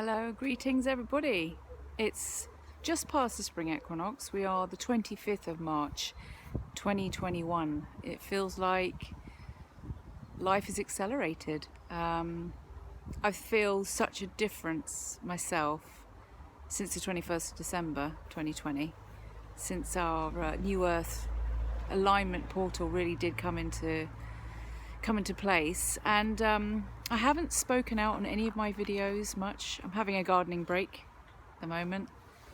Hello, greetings everybody. It's just past the spring equinox. We are the 25th of March 2021. It feels like life is accelerated. I feel such a difference myself since the 21st of December 2020, since our New Earth alignment portal really did come into place, and I haven't spoken out on any of my videos much. I'm having a gardening break at the moment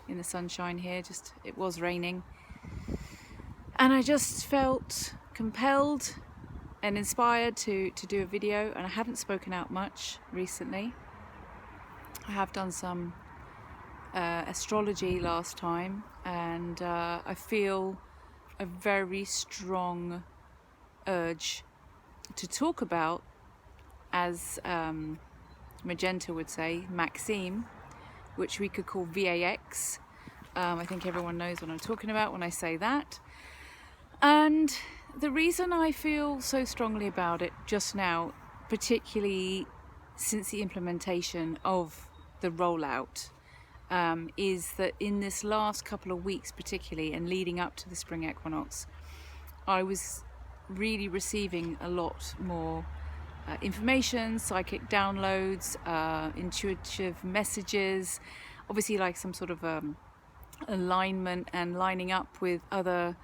in the sunshine here. It was raining, and I just felt compelled and inspired to do a video, and I haven't spoken out much recently. I have done some astrology last time, and I feel a very strong urge to talk about, as Magenta would say, Maxime, which we could call VAX. I think everyone knows what I'm talking about when I say that. And the reason I feel so strongly about it just now, particularly since the implementation of the rollout, is that in this last couple of weeks particularly, and leading up to the spring equinox, I was really receiving a lot more information, psychic downloads, intuitive messages, obviously like some sort of alignment and lining up with other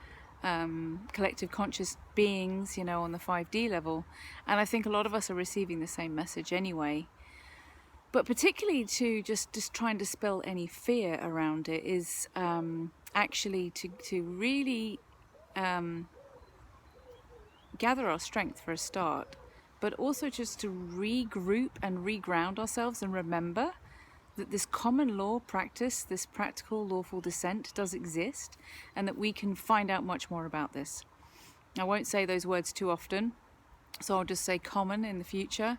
collective conscious beings, on the 5D level. And I think a lot of us are receiving the same message anyway. But particularly to just try and dispel any fear around it is actually to really gather our strength for a start, but also just to regroup and reground ourselves and remember that this common law practice, this practical lawful descent, does exist, and that we can find out much more about this. I won't say those words too often, so I'll just say common in the future,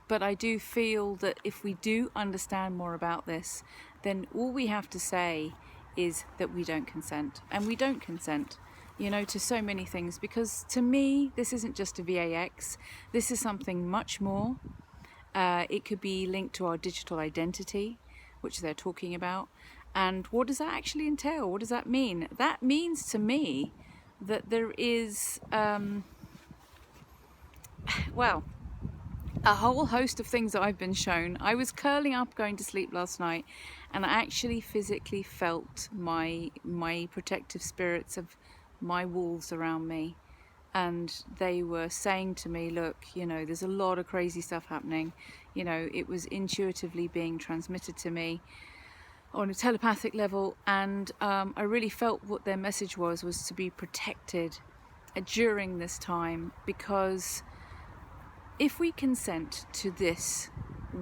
but I do feel that if we do understand more about this, then all we have to say is that we don't consent, and we don't consent to so many things, because to me this isn't just a VAX, this is something much more. It could be linked to our digital identity, which they're talking about. And what does that actually entail? What does that mean? That means to me that there is well, a whole host of things that I've been shown. I was curling up going to sleep last night, and I actually physically felt my protective spirits of my wolves around me, and they were saying to me, look, there's a lot of crazy stuff happening. It was intuitively being transmitted to me on a telepathic level, and I really felt what their message was to be protected during this time, because if we consent to this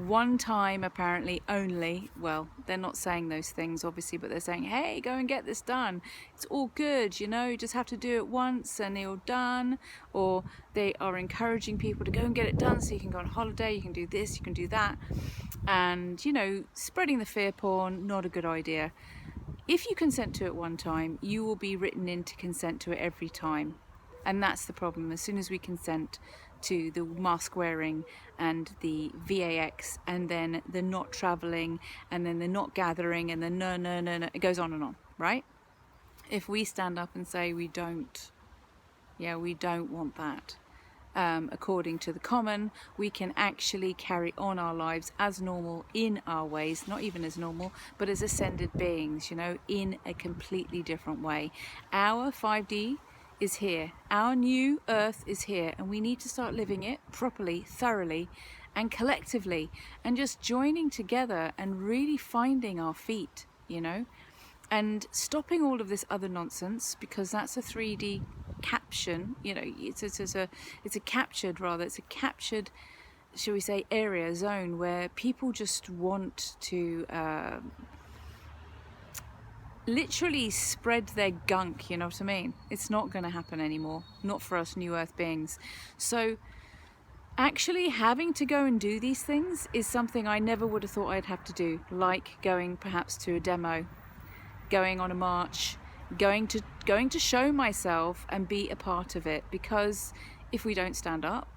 one time, apparently only, well, they're not saying those things obviously, but they're saying, hey, go and get this done, it's all good, you just have to do it once and you're done. Or they are encouraging people to go and get it done so you can go on holiday, you can do this, you can do that, and spreading the fear porn, not a good idea. If you consent to it one time, you will be written in to consent to it every time. And that's the problem. As soon as we consent to the mask wearing and the VAX, and then the not traveling, and then the not gathering, and then no, it goes on and on, right? If we stand up and say we don't want that, according to the common, we can actually carry on our lives as normal in our ways, not even as normal, but as ascended beings, in a completely different way. Our 5D is here, our new earth is here, and we need to start living it properly, thoroughly, and collectively, and just joining together and really finding our feet, and stopping all of this other nonsense, because that's a 3D caption. It's a captured, shall we say, area, zone, where people just want to literally spread their gunk, you know what I mean? It's not going to happen anymore, not for us new earth beings. So actually having to go and do these things is something I never would have thought I'd have to do, like going perhaps to a demo, going on a march, going to show myself and be a part of it. Because if we don't stand up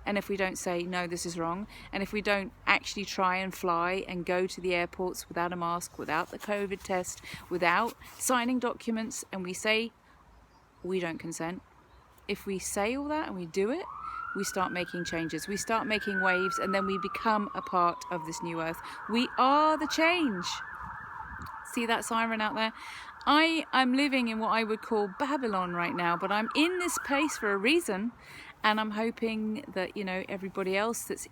and if we don't say, no, this is wrong, and if we don't actually try and fly and go to the airports without a mask, without the COVID test, without signing documents, and we say we don't consent, if we say all that and we do it, we start making changes, we start making waves, and then we become a part of this new earth. We are the change. See that siren out there? I'm living in what I would call Babylon right now, but I'm in this place for a reason, and I'm hoping that, you know, everybody else that's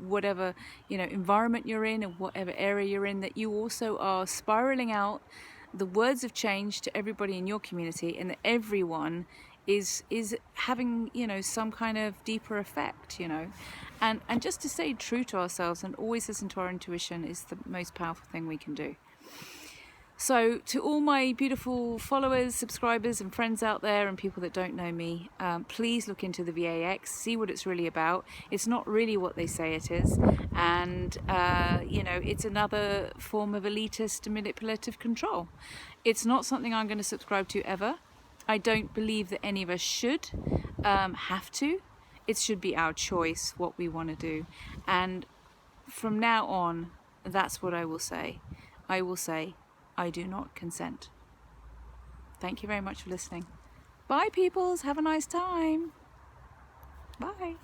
whatever, you know, environment you're in or whatever area you're in, that you also are spiraling out the words of change to everybody in your community, and that everyone is having, you know, some kind of deeper effect, you know, and just to stay true to ourselves and always listen to our intuition is the most powerful thing we can do. So to all my beautiful followers, subscribers and friends out there and people that don't know me, please look into the VAX, see what it's really about. It's not really what they say it is, and you know, it's another form of elitist and manipulative control. It's not something I'm going to subscribe to ever. I don't believe that any of us should have to. It should be our choice what we want to do, and from now on, that's what I will say. I will say, I do not consent. Thank you very much for listening. Bye, peoples. Have a nice time. Bye.